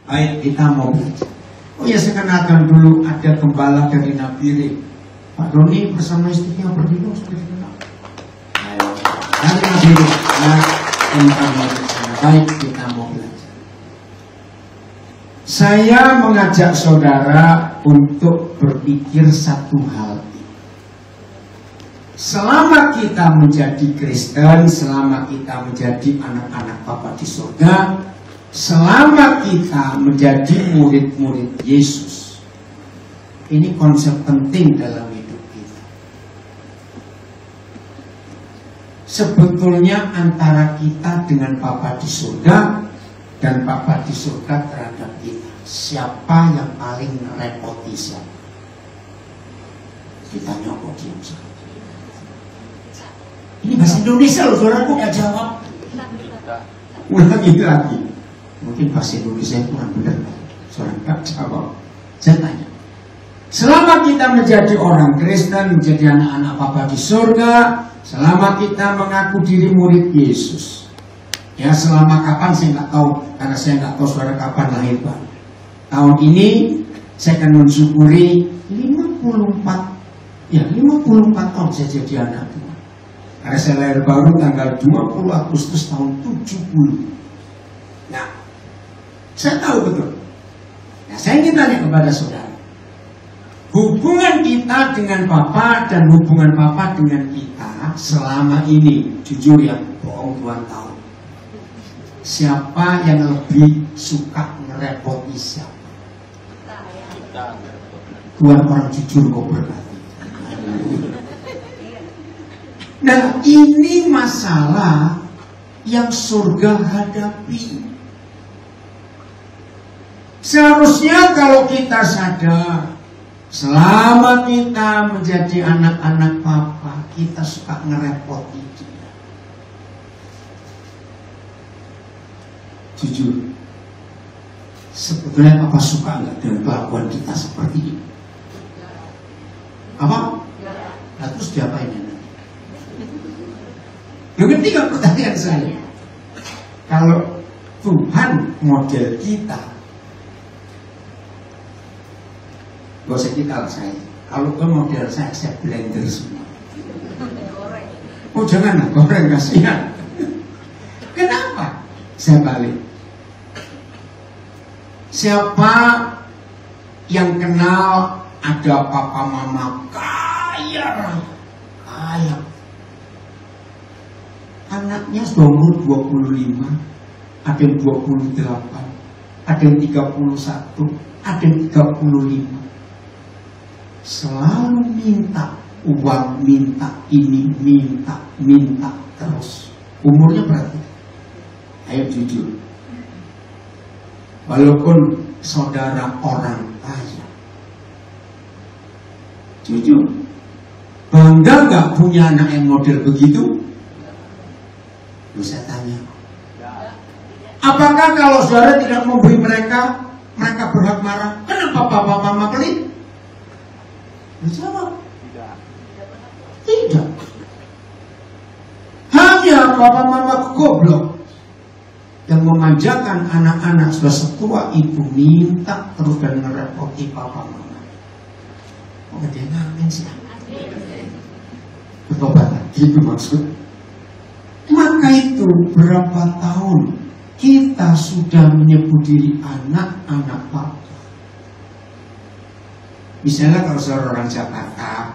Baik, kita mau belajar. Oh ya, saya kenalkan dulu, ada gembala dari Nabire, Pak Doni bersama istrinya berdua sudah dikenal. Dari Nabire, baik, kita mau belajar. Saya mengajak saudara untuk berpikir satu hal. Selama kita menjadi Kristen, selama kita menjadi anak-anak Bapa di surga, selama kita menjadi murid-murid Yesus, ini konsep penting dalam hidup kita. Sebetulnya antara kita dengan Bapa di surga dan Bapa di surga terhadap kita, siapa yang paling repoti siapa? Ditanya kok diam saja. Ini bahasa Indonesia loh, saudara, kok gak jawab? Ulangi lagi. Mungkin bahasa Indonesia kurang benar, saudara gak jawab. Saya tanya, selama kita menjadi orang Kristen, menjadi anak-anak Bapa di surga, selama kita mengaku diri murid Yesus, ya selama kapan saya nggak tahu, karena saya nggak tahu saudara kapan lahir Pak. Tahun ini saya akan mensyukuri 54 tahun saya jadi anak Tuhan. Karena saya lahir baru tanggal 20 Agustus tahun 70. Nah, saya tahu betul. Nah, saya ingin tanya kepada saudara, hubungan kita dengan Bapa dan hubungan Bapa dengan kita selama ini, jujur ya, bohong Tuhan tahu, siapa yang lebih suka ngerepoti siapa? Tuhan orang jujur kok berkati. Nah, ini masalah yang surga hadapi. Seharusnya kalau kita sadar, selama kita menjadi anak-anak Bapa, kita suka ngerepoti dia. Jujur, sebetulnya Papa suka nggak dengan kelakuan kita seperti ini? Apa? Nah, terus diapain ya? Yang ketiga pertanyaan saya, kalau Tuhan model kita, gak usah kita lah saya, kalau ke model saya blender semua. Oh jangan, goreng kasihan. Kenapa? Saya balik. Siapa yang kenal ada papa mama kaya, anaknya sudah umur 25, ada yang 28, ada yang 31, ada yang 35. Selalu minta uang, minta ini, minta terus. Umurnya berapa? Ayo jujur. Walaupun saudara orang kaya, jujur, bangga gak punya anak yang model begitu? Saya tanya, apakah kalau saudara tidak memberi mereka berhak marah? Kenapa papa mama pelit? Jawab, tidak. Hanya papa mama goblok yang memanjakan anak-anak sudah setua itu minta terus dan merepoti papa mama. Oh dia ngamen sih? Bertobat, itu maksud. Maka itu berapa tahun kita sudah menyebut diri anak-anak Bapa. Misalnya kalau seorang orang Jakarta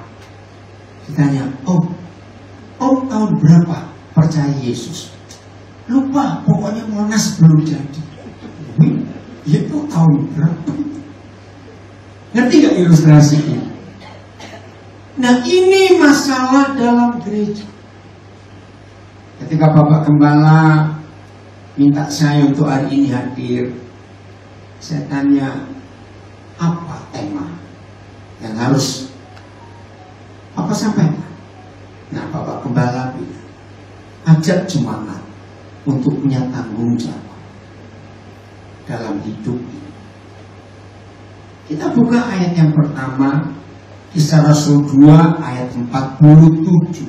ditanya, Om tahun berapa percaya Yesus? Lupa, pokoknya Monas belum jadi. Itu tahun berapa? Ngerti gak ilustrasi ini? Nah ini masalah dalam gereja. Ketika Bapak Gembala minta saya untuk hari ini hadir, saya tanya, apa tema yang harus Bapak sampaikan? Nah, Bapak Gembala bilang, ajak jemaat untuk punya tanggung jawab dalam hidup ini. Kita buka ayat yang pertama, Kisah Rasul 2 ayat 47.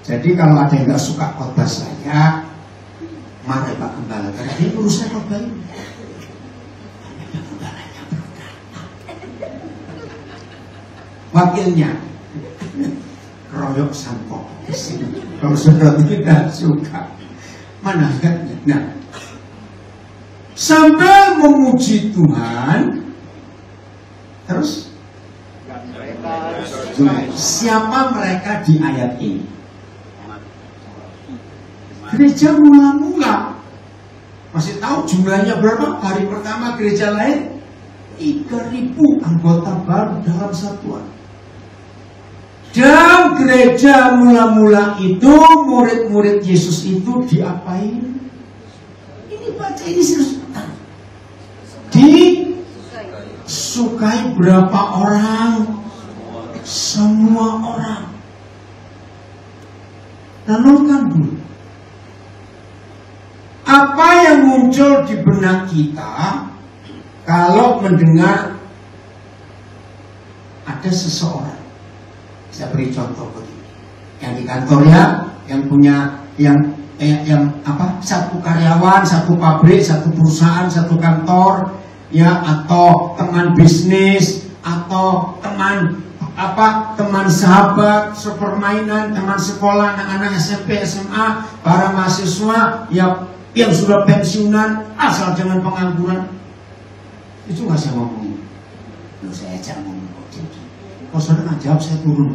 Jadi kalau ada yang gak suka khotbah saya, mari Pak Gembala, karena dia urus saya khotbah ini. wakilnya keroyok sampok. Kalau saudara tidak suka, mana ayatnya? Nah, sampai memuji Tuhan, terus siapa mereka di ayat ini? Gereja mula-mula. Masih tahu jumlahnya berapa? Hari pertama gereja lain 3.000 anggota baru dalam satuan. Dan gereja mula-mula itu, murid-murid Yesus itu diapain? Ini baca ini sebentar. Disukai berapa orang? Semua orang. Renungkan dulu. Apa yang muncul di benak kita kalau mendengar ada seseorang? Saya beri contoh begini. Yang di kantor ya, yang punya yang satu karyawan, satu pabrik, satu perusahaan, satu kantor, ya, atau teman bisnis, atau teman sahabat, sepermainan, teman sekolah, anak-anak SMP, SMA, para mahasiswa yang sudah pensiunan, asal jangan pengangguran. Itu nggak saya ngomong. Saya ajak ngomong. Kalau saudara nggak jawab, saya turun.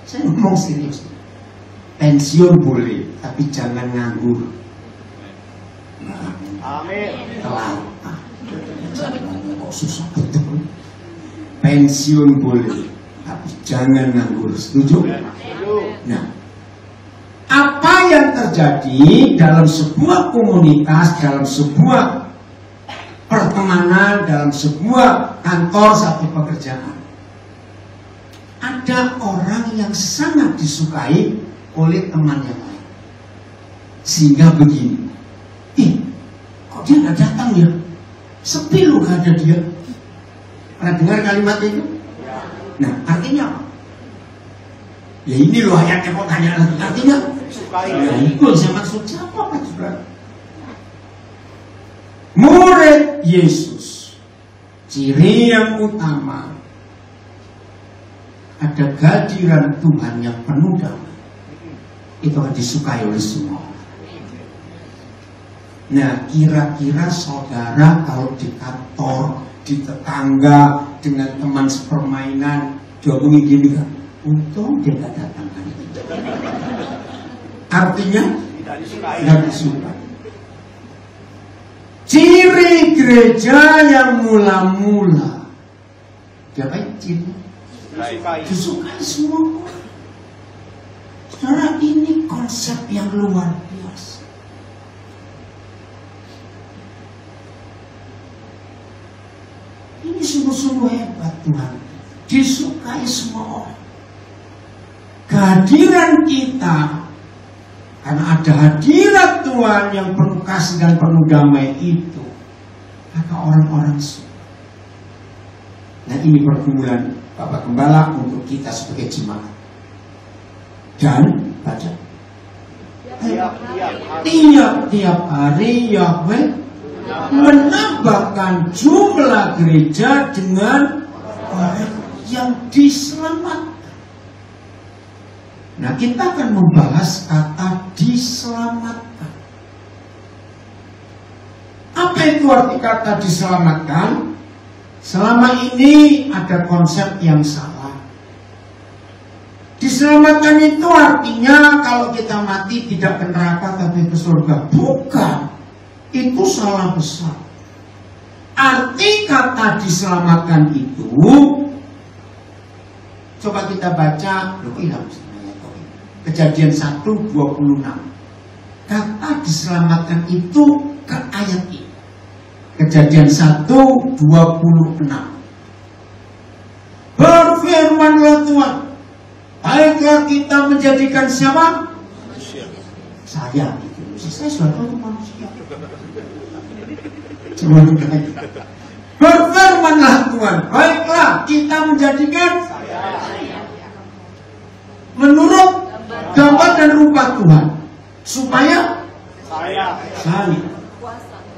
Saya ngomong serius. Pensiun boleh, tapi jangan nganggur. Amin. Telat. Susah betul. Pensiun boleh, tapi jangan nganggur. Setuju? Nah, apa yang terjadi dalam sebuah komunitas, dalam sebuah pertemanan, dalam sebuah kantor, satu pekerjaan? Ada orang yang sangat disukai oleh teman yang lain. Sehingga begini, kok dia nggak datang ya? Sepi loh gak ada dia. Pernah dengar kalimat itu? Nah, artinya apa? Ya ini loh ayatnya, kok tanya lagi. Artinya, ya itu saya maksud siapa Pak Saudara? Murid Yesus, ciri yang utama, ada kehadiran Tuhan yang penuh damai. Itu akan disukai oleh semua. Nah, kira-kira saudara kalau di kantor, di tetangga, dengan teman sepermainan, diomongin gini kan, untung dia gak datang hari ini. Artinya tidak disukai. Ciri gereja yang mula-mula, diapain ciri? Disukai semua orang. Saudara, ini konsep yang luar biasa. Ini sungguh-sungguh hebat Tuhan. Disukai semua orang. Kehadiran kita, karena ada hadirat Tuhan yang penuh kasih dan penuh damai itu, maka orang-orang suka. Nah, ini pergumulan Bapak Gembala untuk kita sebagai jemaat. Dan baca tiap hari Yahweh menambahkan jumlah gereja dengan orang yang diselamatkan. Nah, kita akan membahas kata diselamatkan. Apa itu arti kata diselamatkan? Selama ini ada konsep yang salah. Diselamatkan itu artinya kalau kita mati tidak ke neraka tapi ke surga. Bukan. Itu salah besar. Arti kata diselamatkan itu, coba kita baca Kejadian 1:26. Kata diselamatkan itu ke ayat ini. Kejadian 1:26. Berfirmanlah Tuhan, baiklah kita menjadikan siapa? Manusia. Saya itu. Saya sudah tahu manusia. Berfirmanlah Tuhan, baiklah kita menjadikan menurut gambar dan rupa Tuhan, supaya saya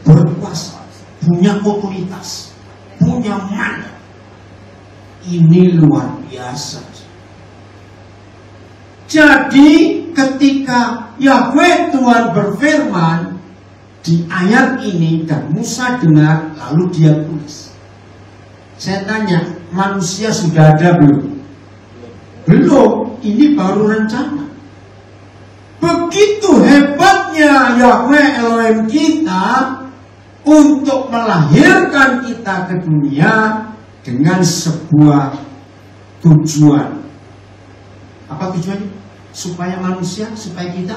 berkuasa, punya otoritas, punya mandat. Ini luar biasa. Jadi ketika Yahweh Tuhan berfirman di ayat ini dan Musa dengar, lalu dia tulis. Saya tanya, manusia sudah ada belum? Belum, ini baru rencana. Begitu hebatnya Yahweh Elohim kita untuk melahirkan kita ke dunia dengan sebuah tujuan. Apa tujuannya? Supaya manusia, supaya kita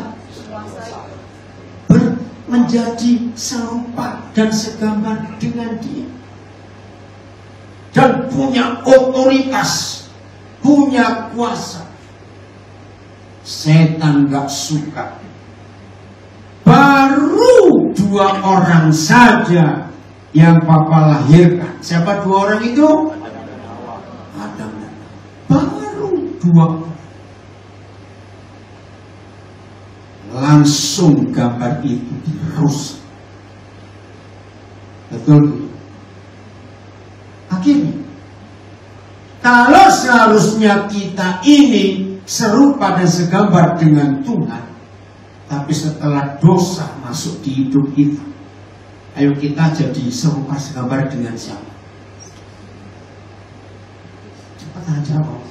menjadi serupa dan segambar dengan Dia. Dan punya otoritas, punya kuasa. Setan gak suka. Baru 2 orang saja yang Papa lahirkan. Siapa 2 orang itu? Adam dan Hawa. Baru 2 orang. Langsung gambar itu dirusak. Betul. Akhirnya, kalau seharusnya kita ini serupa dan segambar dengan Tuhan, tapi setelah dosa masuk di hidup kita, ayo kita jadi serupa segambar dengan siapa? Cepat aja kok.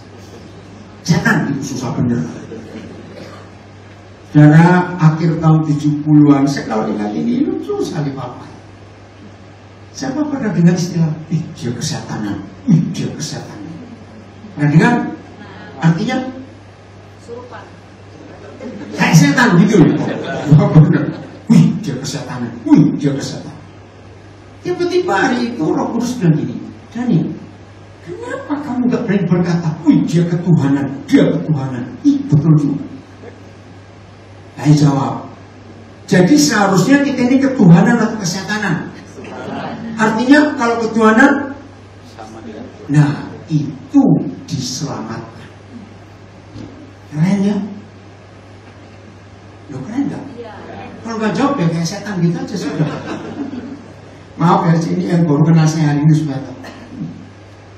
Jangan itu susah bener. Karena akhir tahun 70-an, saya kalau ingat ini lucu sekali Papa. Siapa pernah dengar istilah, dia kesetanan, dia kesetanan. Pernah dengar? Artinya? Surupan. Kayak setan gitu. Dia kesetanan, dia kesetanan. Tiba-tiba hari itu Roh Kudus bilang gini, Daniel, kenapa kamu gak berani berkata, dia ketuhanan, dia ketuhanan. Betul juga. Saya jawab, jadi seharusnya kita ini ketuhanan atau kesetanan? Artinya kalau ketuhanan, nah itu diselamatkan. Keren ya? Lo keren gak? Kalau gak jawab ya kayak setan gitu aja sudah. Maaf ya, ini yang baru kenal saya hari ini supaya tahu.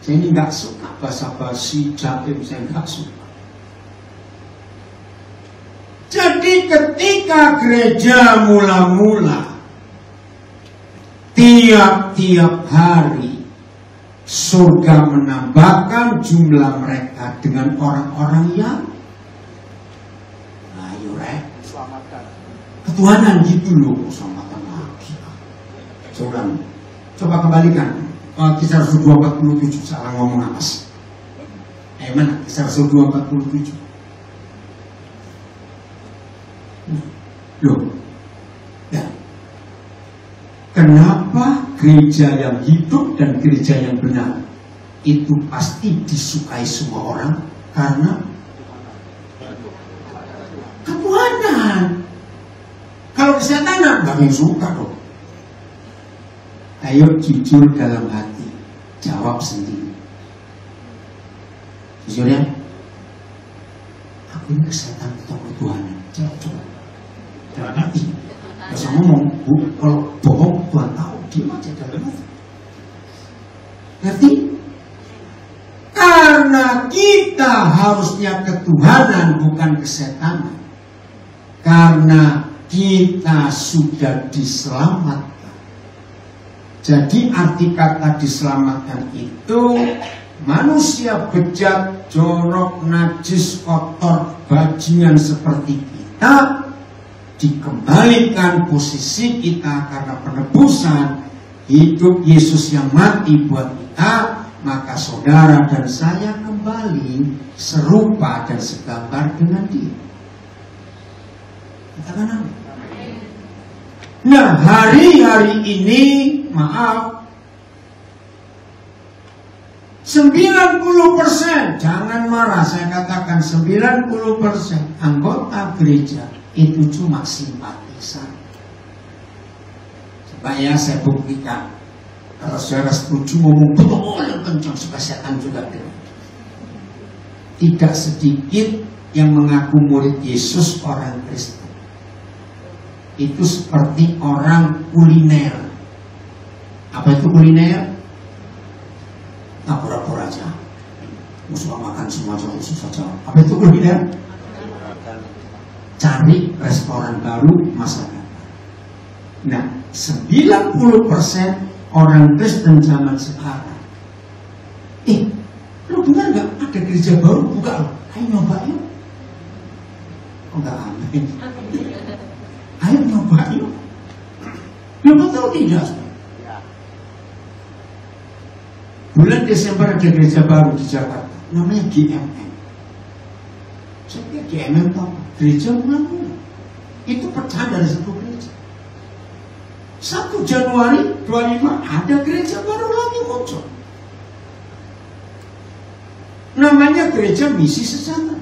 Saya ini gak suka basa-basi, jaim, saya gak suka. Jadi ketika gereja mula-mula tiap-tiap hari surga menambahkan jumlah mereka dengan orang-orang yang ayo rek selamatkan ketuhanan gitu loh, selamatkan lagi. Coba kembalikan Kisah Rasul 2:47, salah ngomong apa sih? Mana Kisah Rasul 2:47? Loh, ya. Kenapa gereja yang hidup dan gereja yang benar itu pasti disukai semua orang? Karena ketuhanan. Kalau kesetanan gak yang suka dong. Ayo jujur dalam hati, jawab sendiri. Jujur ya, aku ini kesetan atau ketuhanan? Jawab coba. Dalam hati. Gak usah ngomong, kalau bohong Tuhan tahu, dia aja dalam hati. Ngerti? Karena kita harusnya ketuhanan bukan kesetanan. Karena kita sudah diselamatkan. Jadi arti kata diselamatkan itu manusia bejat, jorok, najis, kotor, bajingan seperti kita dikembalikan posisi kita karena penebusan hidup Yesus yang mati buat kita, maka saudara dan saya kembali serupa dan segambar dengan Dia. Katakan amin. Nah, hari-hari ini, maaf, 90%, jangan marah, saya katakan 90% anggota gereja itu cuma simpatisan. Supaya saya buktikan, kalau saudara setuju ngomong betul kencang, supaya setan juga dengar. Tidak sedikit yang mengaku murid Yesus orang Kristen. Itu seperti orang kuliner. Apa itu kuliner? Nah, pura-pura aja. semua susah jawab. Apa itu kuliner? Cari restoran baru masa depan. Nah, 90% orang Kristen zaman sekarang, lu benar nggak ada gereja baru buka? Ayo nyoba yuk. Oh nggak amin. Ayo nyoba yuk. Lu betul tidak? Bulan Desember ada gereja baru di Jakarta, namanya GMM. Saya kira GMM tahu, gereja ulang-ulang. Itu pecah dari satu gereja. 1 Januari 25 ada gereja baru lagi muncul. Namanya Gereja Misi Sejahtera.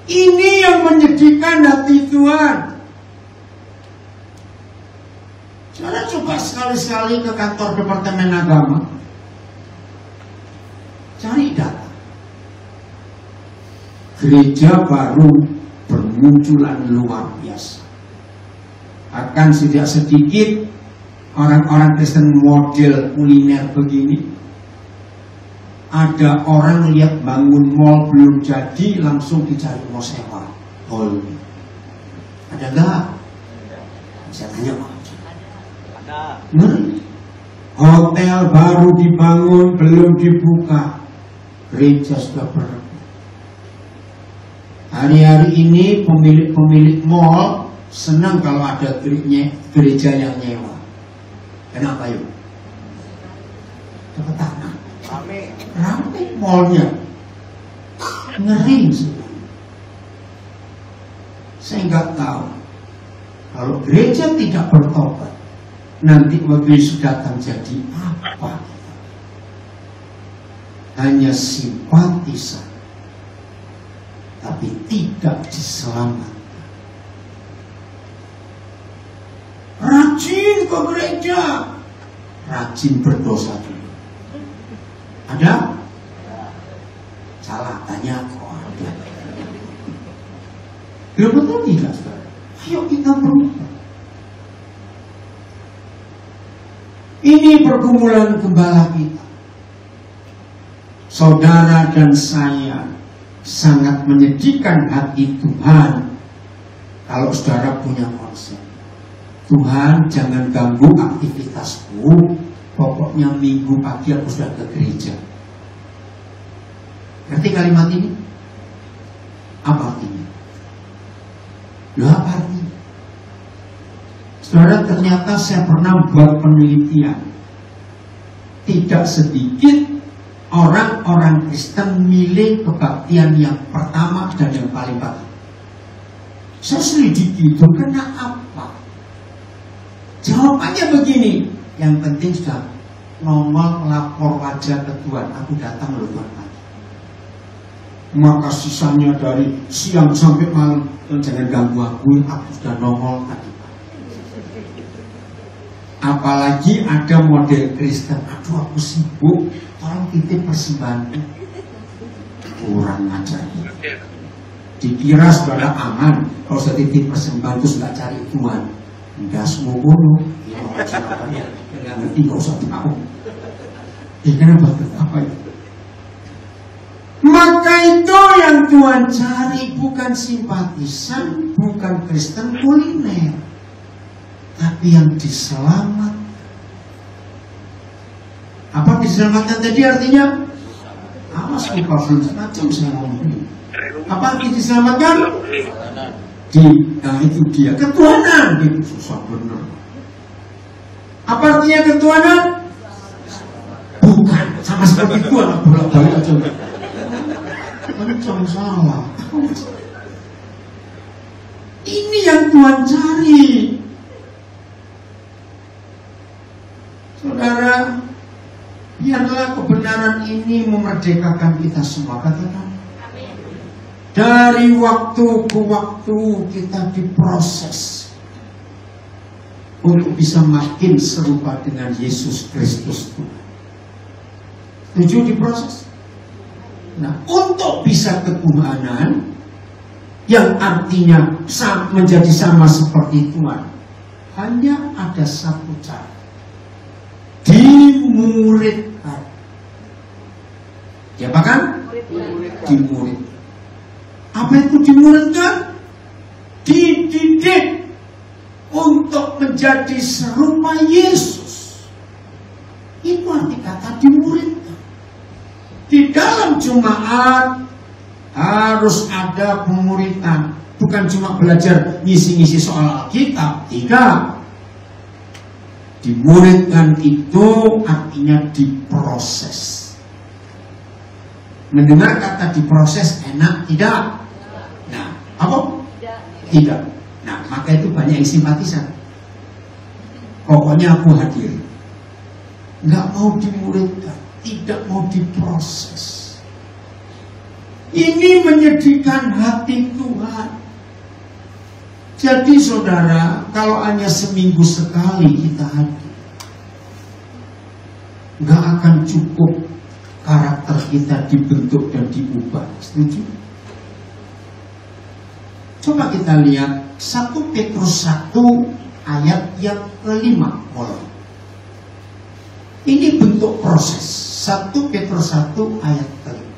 Ini yang menyedihkan hati Tuhan. Saudara coba sekali-sekali ke kantor Departemen Agama, cari data. Gereja baru bermunculan luar biasa. Akan tidak sedikit orang-orang Kristen model kuliner begini. Ada orang lihat bangun mall belum jadi, langsung dicari mau sewa. Ada nggak? Saya tanya Pak. Hotel baru dibangun belum dibuka, gereja sudah berebut. Hari-hari ini pemilik mall senang kalau ada gereja yang nyewa. Kenapa yuk? Dapat tanah. Ramai mallnya, ngeri sih. Saya nggak tahu kalau gereja tidak bertobat, nanti waktu Yesus datang jadi apa? Hanya simpatisan, tapi tidak diselamatkan. Rajin ke gereja, rajin berdosa juga. Ada? Salah tanya kok ada. Ya betul tidak, saudara? Ayo kita berubah. Ini pergumulan gembala kita. Saudara dan saya sangat menyedihkan hati Tuhan kalau saudara punya konsep. Tuhan, jangan ganggu aktivitasku. Pokoknya minggu pagi aku sudah ke gereja. Ngerti kalimat ini? Apa artinya? Apa artinya? Saudara, ternyata saya pernah buat penelitian. Tidak sedikit orang-orang Kristen milih kebaktian yang pertama dan yang paling penting. Saya selidiki itu karena apa? Jawabannya begini. Yang penting sudah nongol lapor wajah ke Tuhan. Aku datang loh Tuhan. Maka sisanya dari siang sampai malam, jangan ganggu aku sudah nongol tadi. Apalagi ada model Kristen, aduh aku sibuk, orang titip persembahan. Kurang ajar. Dikira saudara aman, kalau sudah titip persembahan terus nggak cari Tuhan. Enggak semua bodoh. Nggak ngerti, nggak usah tahu. Kenapa? Apa itu? Maka itu yang Tuhan cari, bukan simpatisan, bukan Kristen kuliner, tapi yang diselamatkan. Apa diselamatkan tadi artinya? Awas lupa belum semacam saya ngomong. Apa arti diselamatkan? Itu dia ketuhanan. Itu susah benar. Apa artinya ketuhanan? Bukan sama seperti Tuhan, bolak-balik aja. Jangan salah. Ini yang Tuhan cari. Saudara, biarlah kebenaran ini memerdekakan kita semua. Katakan. Dari waktu ke waktu kita diproses untuk bisa makin serupa dengan Yesus Kristus Tuhan. Tujuh diproses. Nah, untuk bisa ketuhanan yang artinya menjadi sama seperti Tuhan, hanya ada satu cara. Dimuridkan. Diapakan? Dimurid. Apa itu dimuridkan? Dididik untuk menjadi serupa Yesus. Itu arti kata dimuridkan. Di dalam jemaat harus ada pemuridan. Bukan cuma belajar ngisi-ngisi soal Alkitab. Tidak. Dimuridkan itu artinya diproses. Mendengar kata diproses enak? Tidak. Nah, apa? Tidak. Nah, maka itu banyak yang simpatisan. Pokoknya aku hadir. Nggak mau dimuridkan, tidak mau diproses. Ini menyedihkan hati Tuhan. Jadi saudara, kalau hanya seminggu sekali kita hadir, nggak akan cukup karakter kita dibentuk dan diubah. Setuju? Coba kita lihat 1 Petrus 1 ayat yang kelima mulai. Ini bentuk proses. 1 Petrus 1 ayat kelima.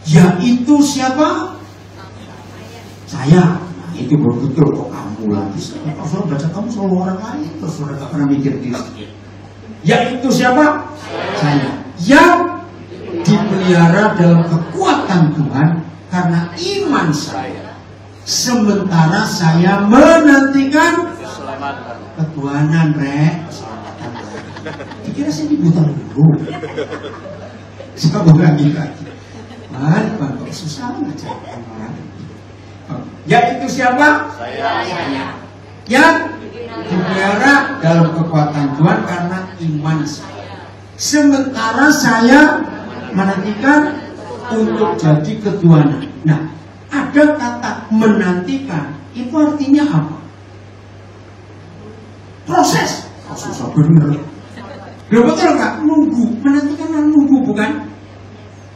Yaitu siapa? Saya. Nah, itu baru betul kok kamu lagi. Kalau saudara baca kamu selalu orang lain, terus saudara gak pernah mikir diri sendiri. Yaitu siapa? Saya. Yang dipelihara dalam kekuatan Tuhan karena iman saya. Sementara saya menantikan ketuhanan, keselamatan. Dikira saya dibutuhkan dulu. Sambung lagi. Mari Bang, kok susah ngajarin orang. Yaitu siapa? Saya. Yang dipelihara dalam kekuatan Tuhan karena iman saya. Sementara saya menantikan untuk jadi ketuhanan. Nah, ada kata menantikan, itu artinya apa? Proses. Oh, susah bener. Betul nggak? Nunggu, menantikan dan nunggu, bukan?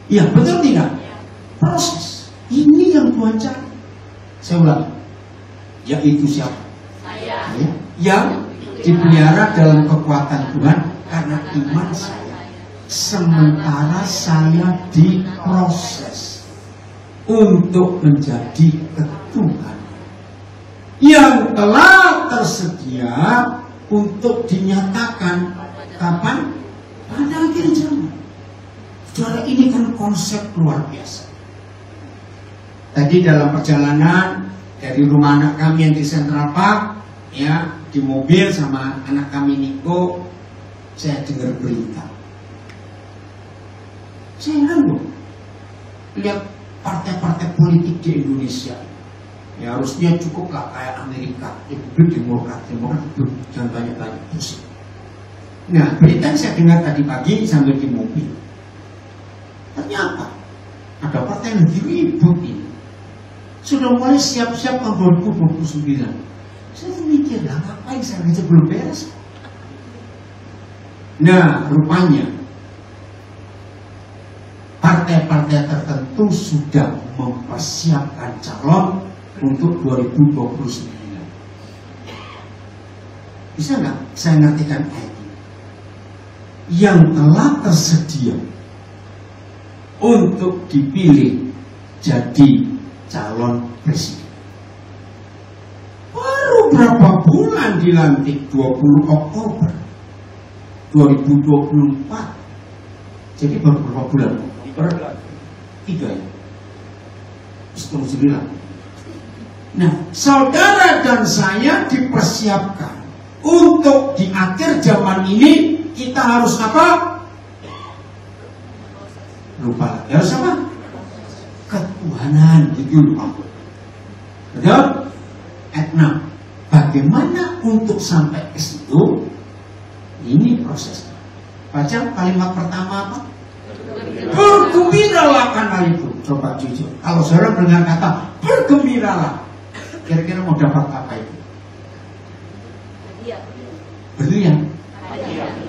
Iya, betul tidak? Proses. Ini yang Tuhan cari. Saya ulang. Yaitu siapa? Saya. Yang dipelihara dalam kekuatan Tuhan karena iman saya. Sementara saya diproses untuk menjadi ketuhanan yang telah tersedia untuk dinyatakan kapan? Pada akhir zaman. Saudara, ini kan konsep luar biasa. Tadi dalam perjalanan dari rumah anak kami yang di Central Park, ya, di mobil sama anak kami Niko, saya dengar berita. Saya heran loh, lihat partai-partai politik di Indonesia. Ya harusnya cukuplah kayak Amerika, Republik Demokrat itu jangan banyak-banyak pusing. Nah, berita yang saya dengar tadi pagi sambil di mobil, ternyata ada partai yang ribut ini. Sudah mulai siap-siap tahun 2029. Saya mikir, lah ngapain saya aja belum beres. Nah, rupanya partai-partai tertentu sudah mempersiapkan calon untuk 2029. Bisa nggak saya ngertikan ayat ini? Yang telah tersedia untuk dipilih jadi calon presiden. Baru berapa bulan dilantik? 20 Oktober 2024. Jadi baru berapa bulan? 3 ya. Bismillah. Nah, saudara dan saya dipersiapkan untuk di akhir zaman ini kita harus apa? Lupa. Harus apa? Ketuhanan, itu lupa. Betul? Ayat 6. Bagaimana untuk sampai ke situ? Ini prosesnya. Baca kalimat pertama apa? Bergembiralah kan hal itu. Coba jujur. Kalau saudara mendengar kata bergembiralah, kira-kira mau dapat apa itu? Hadiah.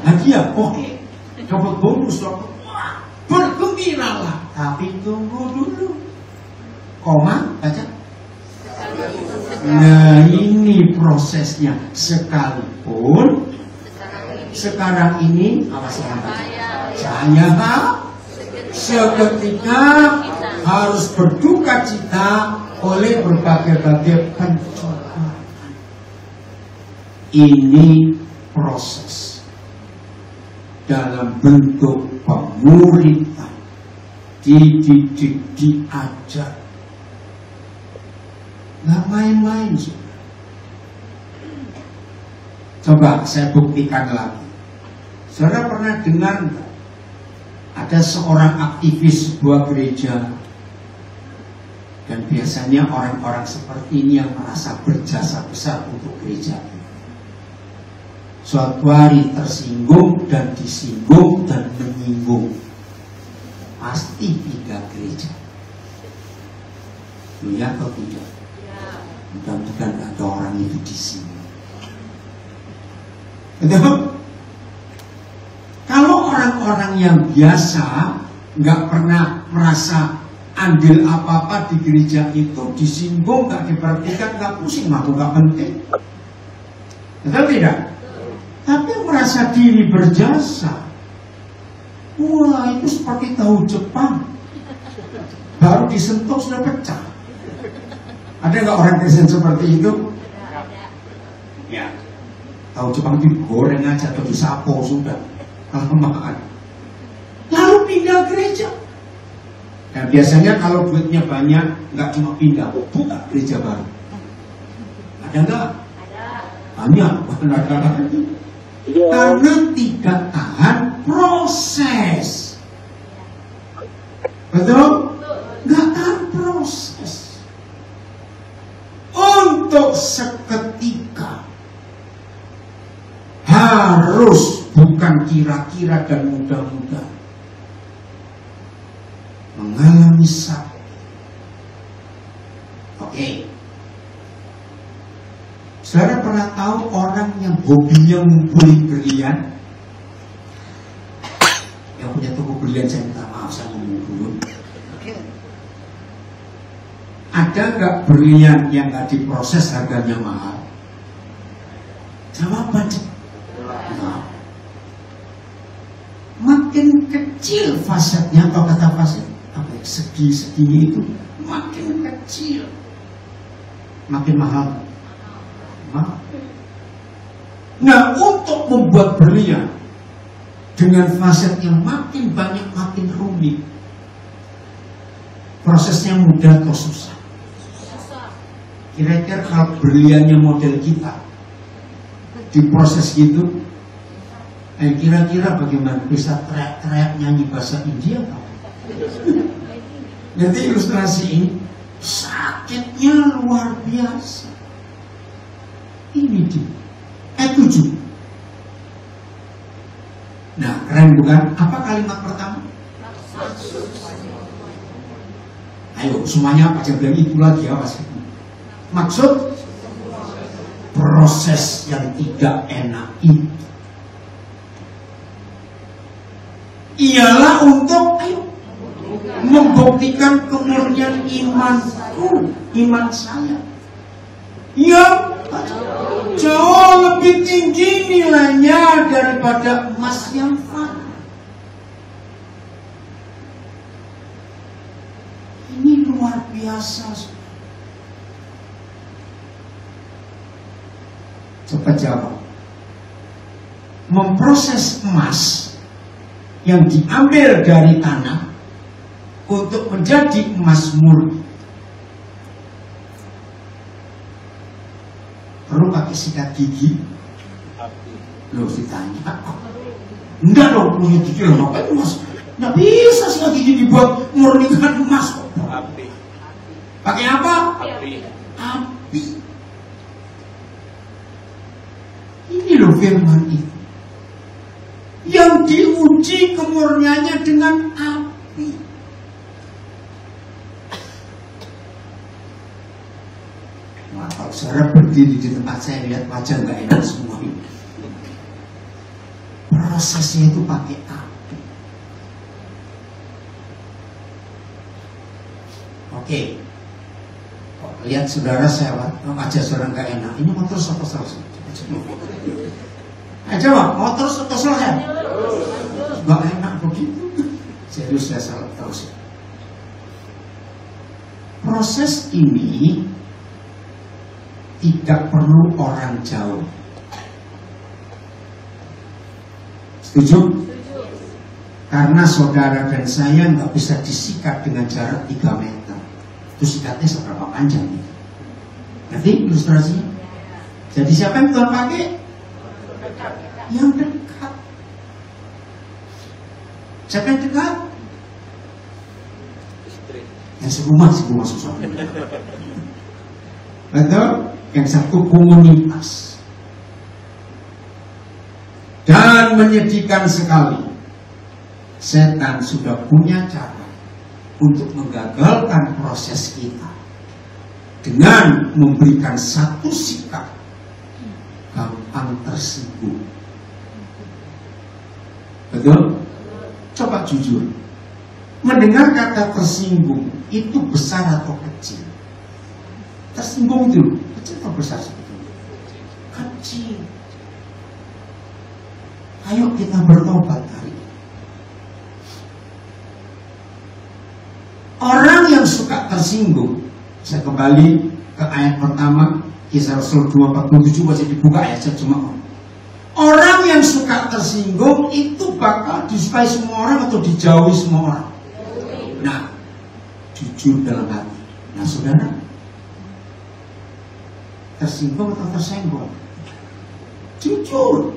Hadiah. Oke. Dapat bonus. Wah, bergembiralah. Tapi tunggu dulu. Koma, baca. Nah, ini prosesnya. Sekalipun sekarang ini, awas ya, saya seketika harus berduka cita oleh berbagai-bagai pencobaan. Ini proses dalam bentuk pemuridan, dididik, diajar. Nggak main-main, saudara. Coba saya buktikan lagi. Saudara pernah dengar nggak? Ada seorang aktivis sebuah gereja, dan biasanya orang-orang seperti ini yang merasa berjasa besar untuk gereja ini. Suatu hari tersinggung dan disinggung dan menyinggung, pasti pindah gereja. Ya atau tidak? Mudah-mudahan ada orang itu di sini. Betul? Kalau orang-orang yang biasa nggak pernah merasa andil apa-apa di gereja itu, disinggung, nggak diperhatikan, nggak pusing, aku nggak penting. Betul tidak? Tapi merasa diri berjasa, wah itu seperti tahu Jepang, baru disentuh sudah pecah. Ada nggak orang Kristen seperti itu? Ya. Tahu Jepang itu digoreng aja atau disapo sudah kelamaan. Lalu pindah gereja. Dan biasanya kalau duitnya banyak, nggak cuma pindah, buka gereja baru. Ada nggak? Banyak. Karena tidak tahan proses. Betul? Nggak tahan proses. Untuk seketika harus, bukan kira-kira dan mudah-mudah, mengalami sakit. Oke. Saudara pernah tahu orang yang hobinya ngumpulin berlian? Yang punya toko berlian, saya minta maaf, saya ngomong dulu. Ada nggak berlian yang nggak diproses harganya mahal? Jawaban nah. Makin kecil fasetnya, atau kata faset apa ya, segi-seginya itu makin kecil, makin mahal. Nah, untuk membuat berlian dengan faset yang makin banyak, makin rumit. Prosesnya mudah atau susah? Kira-kira kalau berliannya model kita diproses gitu, kira-kira bagaimana? Bisa teriak-teriak nyanyi bahasa India apa? Nanti ilustrasi ini sakitnya luar biasa. Ini dia E7. Nah, keren bukan? Apa kalimat pertama? Ayo semuanya apa? Jangan bilang itu lagi, apa sih? Maksud proses yang tidak enak itu ialah untuk membuktikan kemurnian imanku, iman saya yang jauh lebih tinggi nilainya daripada emas yang fana. Ini luar biasa. Coba jawab. Memproses emas yang diambil dari tanah untuk menjadi emas murni perlu pakai sikat gigi? Loh, ditanya. Enggak dong, punya gigi loh, ngapain emas? Nggak bisa sikat gigi dibuat murnikan emas. Api. Pakai apa? Api. Api. Ini loh firman itu, yang diuji kemurniannya dengan api. Nah, kalau saudara berdiri di tempat saya lihat wajah nggak enak semua ini. Prosesnya itu pakai api. Oke. Lihat saudara, saya wajah saudara nggak enak. Ini motor selesai. Coba motor selesai. Nggak enak begitu. Serius saya salah terus. Proses ini tidak perlu orang jauh. Setuju? Karena saudara dan saya nggak bisa disikat dengan jarak 3 meter. Itu sikatnya seberapa panjang nih? Nanti ilustrasinya. Jadi siapa yang Tuhan pakai? Yang dekat. Siapa yang dekat? Yang serumah susah. Betul? Yang satu komunitas. Dan menyedihkan sekali, setan sudah punya cara untuk menggagalkan proses kita dengan memberikan satu sikap gampang tersinggung. Betul? Coba jujur, mendengar kata tersinggung itu besar atau kecil? Tersinggung itu kecil atau besar sebetulnya? Kecil. Ayo kita bertobat hari ini. Orang yang suka tersinggung, saya kembali ke ayat pertama, Kisah Rasul 2:47, baca dibuka ayatnya cuma. Orang yang suka tersinggung itu bakal disukai semua orang atau dijauhi semua orang? Nah, jujur dalam hati. Nah, saudara, tersinggung atau tersenggol? Jujur.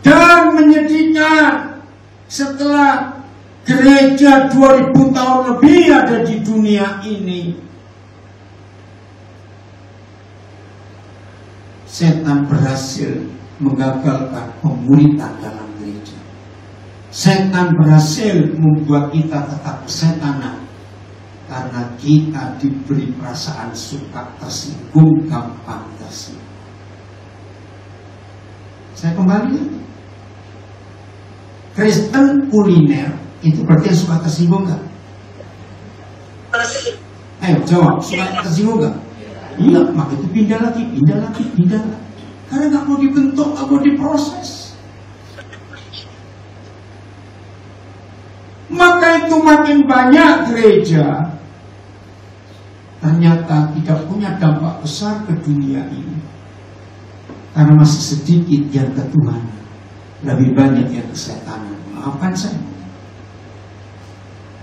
Dan menyedihkan, setelah gereja 2000 tahun lebih ada di dunia ini, setan berhasil menggagalkan pemuritan dalam gereja. Setan berhasil membuat kita tetap kesetanan karena kita diberi perasaan suka tersinggung, gampang tersinggung. Saya kembali ya. Kristen kuliner itu berarti yang suka tersinggung nggak? Ayo jawab, suka tersinggung nggak? Iya, maka itu pindah lagi. Karena nggak mau dibentuk, nggak mau diproses. Maka itu makin banyak gereja ternyata tidak punya dampak besar ke dunia ini, karena masih sedikit yang ke Tuhan, lebih banyak yang kesetanan. Maafkan saya,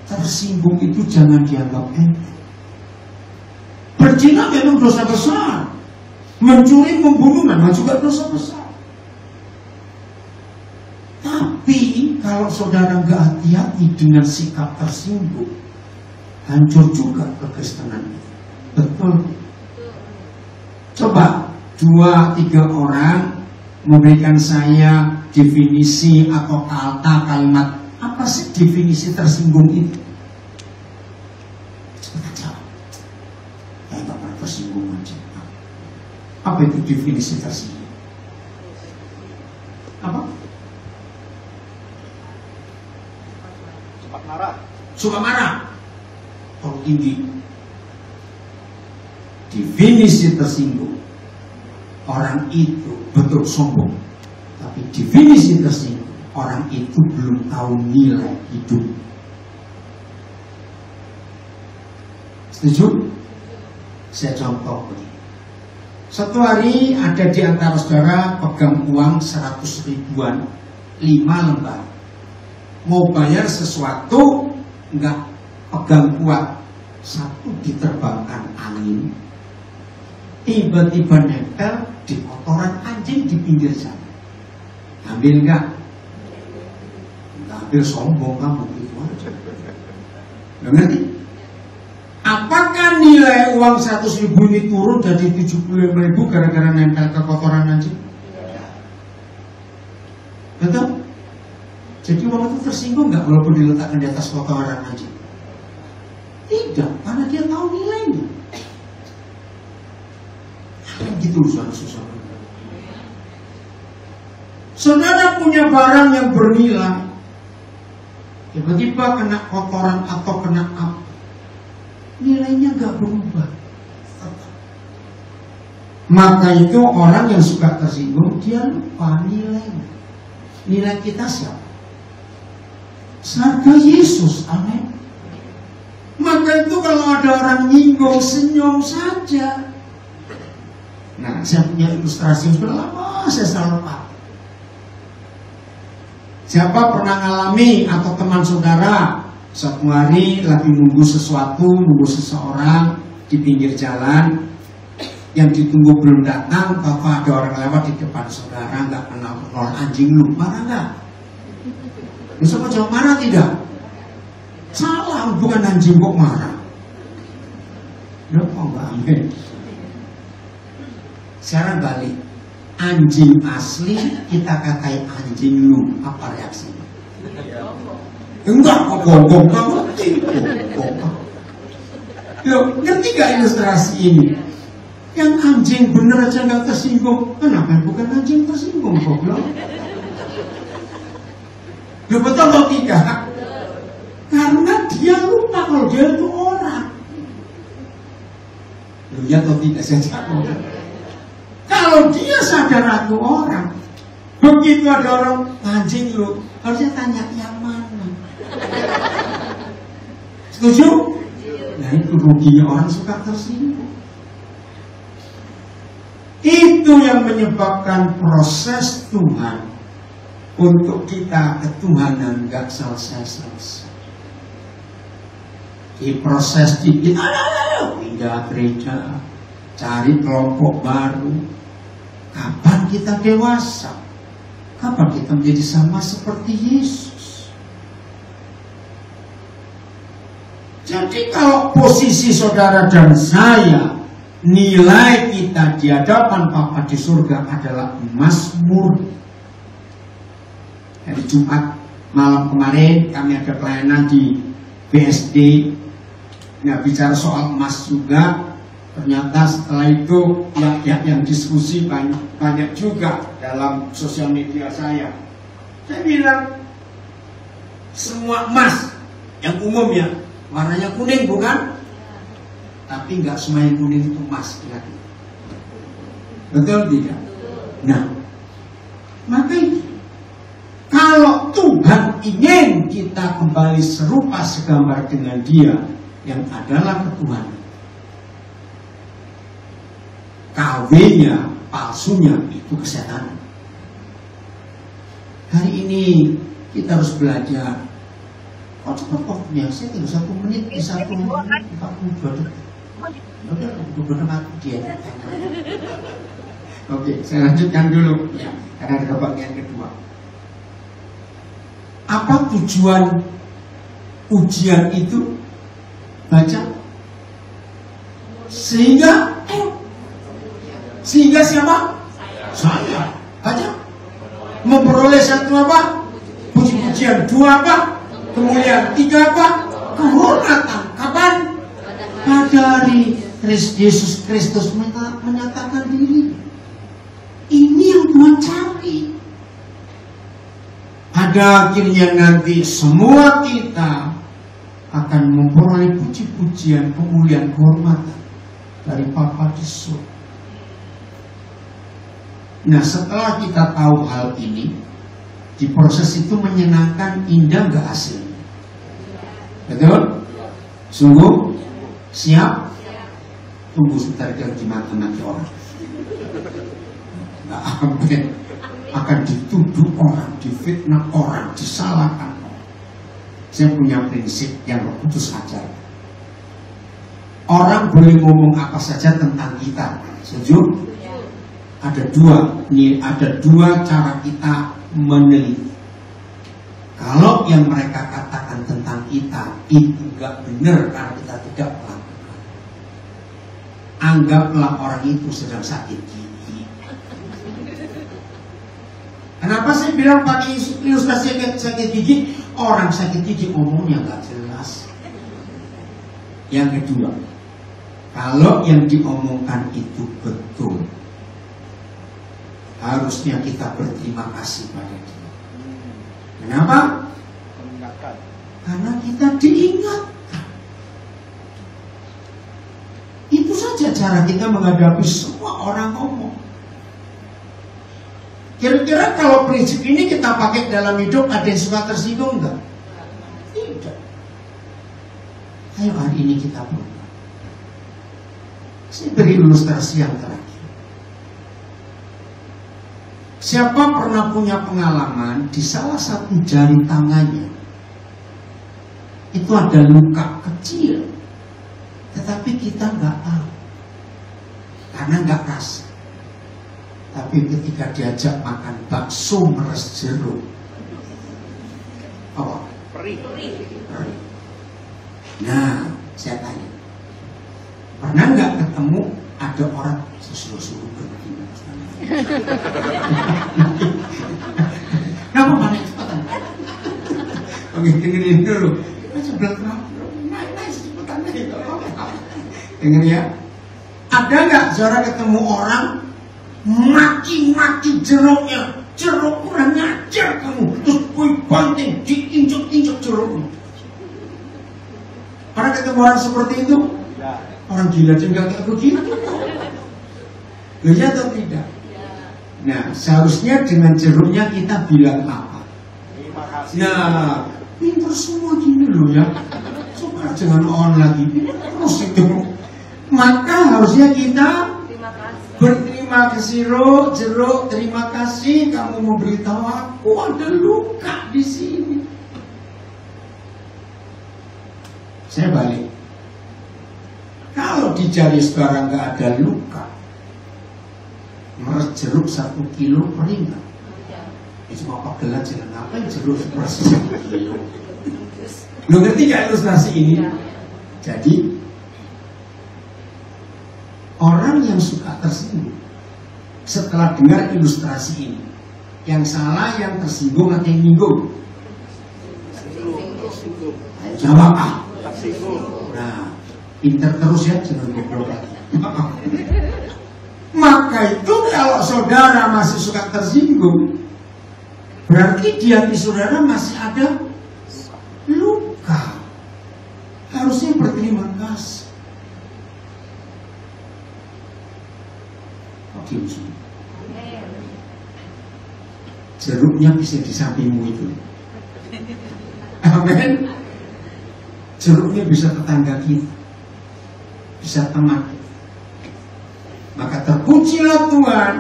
tersinggung itu jangan dianggap enteng. Berzina memang dosa besar, mencuri, membunuh memang juga dosa besar. Tapi kalau saudara nggak hati-hati dengan sikap tersinggung, hancur juga kekristenan itu. Betul? Coba 2-3 orang memberikan saya definisi atau kata kalimat, apa sih definisi tersinggung itu? Cepat jawab. Ya nggak pernah tersinggung aja. Apa itu definisi tersinggung? Apa? Suka marah. Kalau tinggi. Definisi tersinggung, orang itu betul sombong, tapi definisi tersinggung, orang itu belum tahu nilai hidup. Setuju? Saya contoh begini. Satu hari ada di antara saudara pegang uang 100 ribuan, 5 lembar. Mau bayar sesuatu, enggak pegang kuat, satu diterbangkan angin, tiba-tiba nempel di kotoran anjing di pinggir jalan. Ambil enggak? Enggak ambil, sombong kamu gitu aja. Ngerti? Apakah nilai uang 100 ribu ini turun dari 75 ribu gara-gara nempel ke kotoran anjing? Betul? Jadi uang itu tersinggung nggak walaupun diletakkan di atas kotoran anjing? Tidak, karena dia tahu nilainya. Gitu susah. Saudara punya barang yang bernilai, tiba-tiba kena kotoran atau kena api, nilainya nggak berubah. Maka itu orang yang suka tersinggung, dia lupa nilainya. Nilai kita siapa? Sarga Yesus, amin. Maka itu kalau ada orang nyinggung, senyum saja. Nah, saya punya ilustrasi sudah lama saya selalu pakai. Siapa pernah ngalami atau teman saudara suatu hari lagi nunggu sesuatu, nunggu seseorang di pinggir jalan, yang ditunggu belum datang, bapak ada orang lewat di depan saudara, nggak kenal anjing lu, marah nggak? Bisa jawab marah tidak? Salah, bukan anjing kok marah. Loh, kok nggak amin? Sekarang balik, anjing asli kita katai anjing lu, apa reaksinya? Enggak, kok bongkong, nggak ngerti. Loh, ngerti gak ilustrasi ini? Yang anjing bener aja nggak tersinggung, kenapa bukan anjing tersinggung, goblok? Loh, betul atau tidak? Karena dia lupa kalau dia itu orang. Loh, ya atau tidak saja? Kalau dia sadar aku orang, begitu ada orang anjing lu, harusnya tanya yang mana. Setuju? Nah, itu ruginya orang suka tersinggung. Itu yang menyebabkan proses Tuhan untuk kita ketuhanan gak selesai-selesai. Di proses pindah gereja, cari kelompok baru. Kapan kita dewasa? Kapan kita menjadi sama seperti Yesus? Jadi kalau posisi saudara dan saya, nilai kita di hadapan Bapa di surga adalah emas murni. Hari Jumat malam kemarin kami ada pelayanan di BSD. Nah, bicara soal emas juga. Ternyata setelah itu yang diskusi banyak juga dalam sosial media saya. Saya bilang semua emas yang umum ya, warnanya kuning bukan? Tapi nggak semua yang kuning itu emas. Betul tidak? Nah, makanya kalau Tuhan ingin kita kembali serupa segambar dengan Dia yang adalah ketuhanan, KW-nya, palsunya itu kesetanan. Hari ini kita harus belajar. Kok cepat kok? Ya, saya tinggal 1 menit, 1 menit 42 detik. Udah, aku dia. Oke, saya lanjutkan dulu. Ya, karena ada bagian kedua. Apa tujuan ujian itu? Baca. Sehingga siapa? Saya. Baca. Memperoleh satu apa? Puji-pujian. 2 apa? Kemuliaan. 3 apa? Kehormatan. Kapan? Pada hari Yesus Kristus menyatakan diri. Ini yang Tuhan cari. Pada akhirnya nanti semua kita akan memperoleh puji-pujian, kemuliaan, kehormatan dari Bapa di surga. Nah, setelah kita tahu hal ini, di proses itu menyenangkan, indah gak hasilnya? Betul? Sungguh? Siap? Tunggu sebentar, jangan dimaki-maki orang. Gak amin. Akan dituduh orang, difitnah orang, disalahkan orang. Saya punya prinsip yang Roh Kudus ajar. Orang boleh ngomong apa saja tentang kita. Setuju? Ada dua cara kita meneliti. Kalau yang mereka katakan tentang kita itu gak benar karena kita tidak melakukan, anggaplah orang itu sedang sakit gigi. Kenapa saya bilang pakai ilustrasi sakit gigi? Orang sakit gigi omongnya gak jelas. Yang kedua, kalau yang diomongkan itu betul, harusnya kita berterima kasih pada Dia. Kenapa? Karena kita diingatkan. Itu saja cara kita menghadapi semua orang ngomong. Kira-kira kalau prinsip ini kita pakai dalam hidup, ada yang suka tersinggung enggak? Ayo hari ini kita berubah. Saya beri ilustrasi yang terakhir. Siapa pernah punya pengalaman di salah satu jari tangannya itu ada luka kecil, tetapi kita nggak tahu karena nggak rasa. Tapi ketika diajak makan bakso meres jeruk, apa? Perih. Nah, saya tanya, pernah nggak ketemu ada orang suruh berhenti? Kenapa mana cepetan? Oke, dengerin dulu. Sebelah naik cepetan aja. Dengar ya. Ada nggak saudara ketemu orang maki-maki jeruknya, jeruk kurang ngajar kamu, terus kue banting diinjak-injak jeruknya? Pernah ketemu orang seperti itu? Orang gila juga kayak begitu. Iya atau tidak? Nah, seharusnya dengan jeruknya kita bilang apa? Nah, pintar semua gini loh ya. Suka jangan on lagi. Terus itu. Maka harusnya kita berterima kasih jeruk, terima kasih kamu memberitahu aku ada luka di sini. Saya balik. Kalau di jari saudara nggak ada luka, meres jeruk 1 kilo perih nggak? Ya cuma pegel aja. Ngapain jeruk meres 1 kilo? Lo ngerti nggak ilustrasi ini? Jadi orang yang suka tersinggung setelah dengar ilustrasi ini, yang salah yang tersinggung atau yang nyinggung? Jawab ah. Nah, pinter terus ya, jangan goblok lagi. Maka itu kalau saudara masih suka tersinggung, berarti di hati saudara masih ada luka. Harusnya berterima kasih. Oke, jeruknya bisa di sampingmu itu. Amin. Jeruknya bisa tetangga kita, bisa teman kita. Maka terpujilah Tuhan.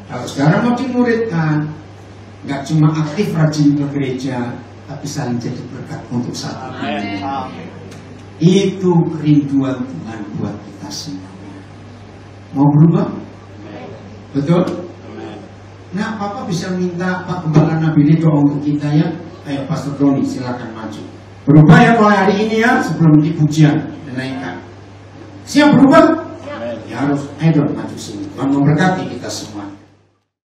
Kalau sekarang mau dimuridkan, nggak cuma aktif rajin ke gereja, tapi saling jadi berkat untuk satu. Itu kerinduan Tuhan buat kita semuanya. Mau berubah? Betul? Nah, Papa bisa minta Pak Gembala Nabi ini doa untuk kita ya. Ayo Pastor Doni, silakan maju. Berubah ya mulai hari ini ya, sebelum dipujian dinaikkan. Siap berubah? Ya harus. Ayo dong maju sini. Tuhan memberkati kita semua.